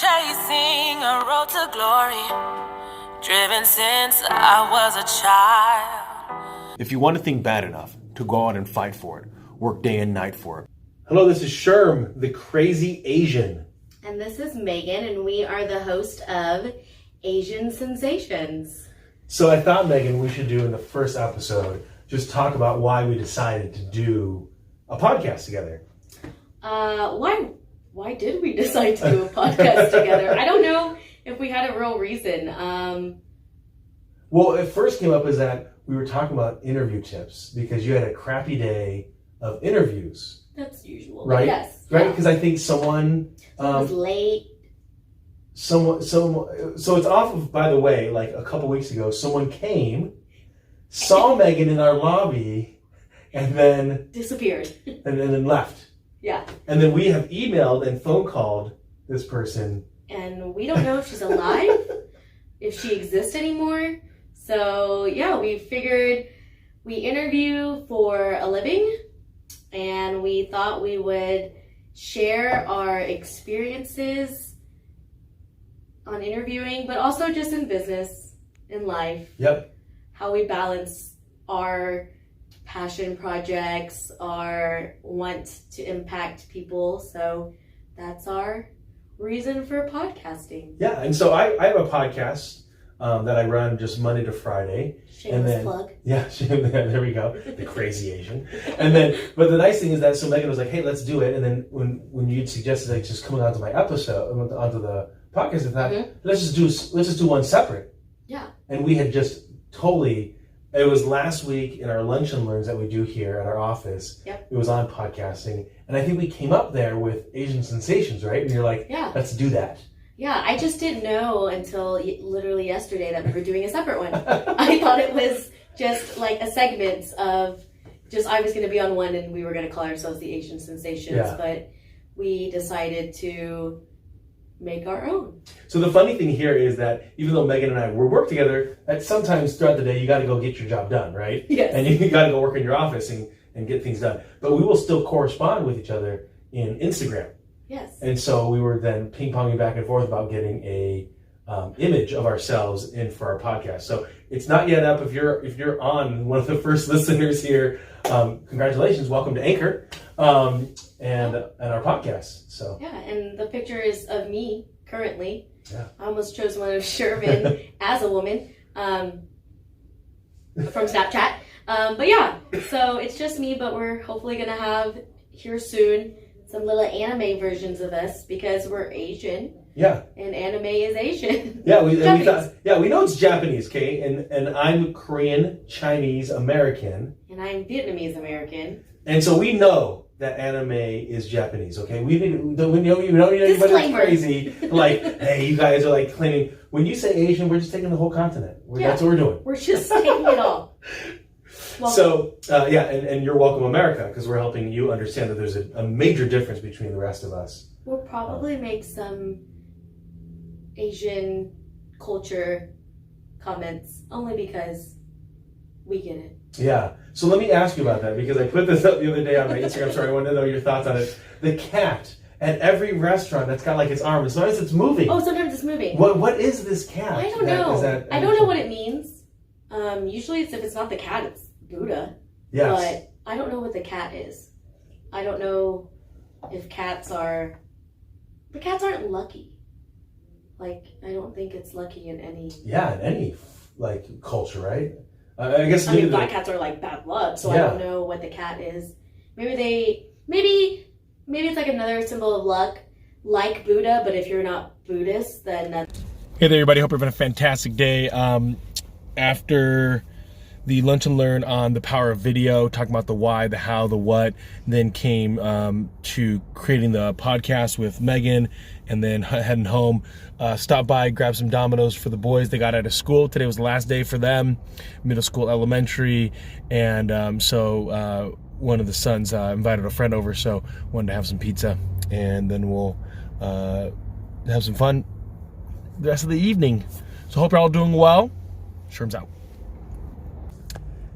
chasing a road to glory, driven since I was a child. If you want a thing bad enough to go out and fight for it, work day and night for it. Hello, this is Sherm, the crazy Asian. And this is Megan, and we are the host of Asian Sensations. So I thought, Megan, we should do in the first episode, just talk about why we decided to do a podcast together. Why did we decide to do a podcast together? I don't know if we had a real reason. Well, it first came up is that we were talking about interview tips because you had a crappy day of interviews. That's usual. Right? Yes. Right? Because I think someone was late. So it's off of, by the way, like a couple weeks ago, someone came, saw Megan in our lobby, and then disappeared. and then left. Yeah. And then we have emailed and phone called this person. And we don't know if she's alive, if she exists anymore. So yeah, we figured we interview for a living, and we thought we would share our experiences on interviewing, but also just in business, in life. Yep. How we balance our passion projects, our want to impact people. So that's our reason for podcasting. Yeah, and so I have a podcast that I run just Monday to Friday. Shameless plug. Yeah, there we go. The crazy Asian. And then, but the nice thing is that, so Megan was like, hey, let's do it. And then when you suggested like just coming onto my episode, onto the podcast, I thought, let's just do one separate. Yeah. And we had just totally, it was last week in our lunch and learns that we do here at our office. Yep. It was on podcasting. And I think we came up there with Asian Sensations, right? And you're like, yeah, let's do that. Yeah, I just didn't know until literally yesterday that we were doing a separate one. I thought it was just like a segment of just I was going to be on one and we were going to call ourselves the Asian Sensations. Yeah. But we decided to make our own. So the funny thing here is that even though Megan and I work together, that sometimes throughout the day you got to go get your job done, right? Yes. And you got to go work in your office and get things done. But we will still correspond with each other in Instagram. Yes. And so we were then ping-ponging back and forth about getting a image of ourselves in for our podcast. So it's not yet up. If you're on one of the first listeners here, congratulations, welcome to Anchor and our podcast. So yeah, and the picture is of me currently. Yeah. I almost chose one of Sherman as a woman from Snapchat. But yeah, so it's just me, but we're hopefully gonna have here soon some little anime versions of us because we're Asian. Yeah. And anime is Asian. Yeah, we know it's Japanese, okay? And I'm Korean, Chinese, American. And I'm Vietnamese American. And so we know that anime is Japanese, okay? We don't need anybody that's crazy. Like, hey, you guys are like claiming when you say Asian, we're just taking the whole continent. That's what we're doing. We're just taking it all. Welcome. So, and you're welcome, America, because we're helping you understand that there's a major difference between the rest of us. We'll probably make some Asian culture comments only because we get it. Yeah. So let me ask you about that because I put this up the other day on my Instagram story. I wanted to know your thoughts on it. The cat at every restaurant that's got like its arm. Sometimes it's moving. Oh, sometimes it's moving. What is this cat? I don't know. I don't know what it means. Usually if it's not the cat, it's Buddha. Yes. But I don't know what the cat is. I don't know if cats are... The cats aren't lucky. Like, I don't think it's lucky in any... Yeah, in any, like, culture, right? I guess... I mean, black cats are, like, bad luck, so I don't know what the cat is. Maybe it's, like, another symbol of luck, like Buddha, but if you're not Buddhist, then that's... Hey there, everybody. Hope you're having a fantastic day. After the lunch and learn on the power of video, talking about the why, the how, the what, then came to creating the podcast with Megan, and then heading home. Stopped by, grabbed some Domino's for the boys. They got out of school. Today was the last day for them, middle school, elementary, and so one of the sons invited a friend over, so wanted to have some pizza, and then we'll have some fun the rest of the evening. So hope you're all doing well. Sherm's out.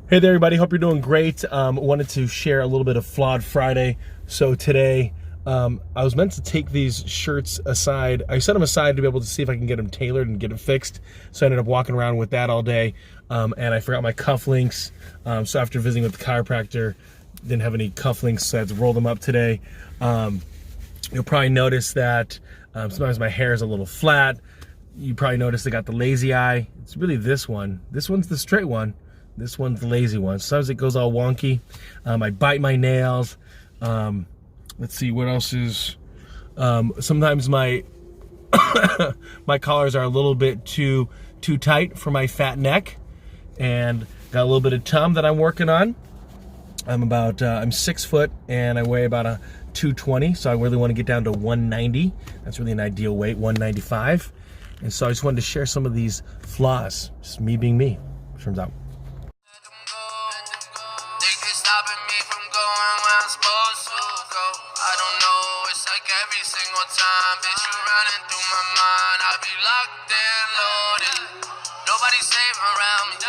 Hey there, everybody. Hope you're doing great. Wanted to share a little bit of Flawed Friday. So today, I was meant to take these shirts aside. I set them aside to be able to see if I can get them tailored and get them fixed. So I ended up walking around with that all day. And I forgot my cufflinks. So after visiting with the chiropractor, didn't have any cufflinks, so I had to roll them up today. You'll probably notice that sometimes my hair is a little flat. You probably noticed I got the lazy eye. It's really this one. This one's the straight one. This one's the lazy one. Sometimes it goes all wonky. I bite my nails. Let's see, what else is... sometimes my my collars are a little bit too tight for my fat neck. And got a little bit of tum that I'm working on. I'm 6 foot and I weigh about a 220, so I really want to get down to 190. That's really an ideal weight, 195. And so I just wanted to share some of these flaws, just me being me, turns out. Nobody safe around me.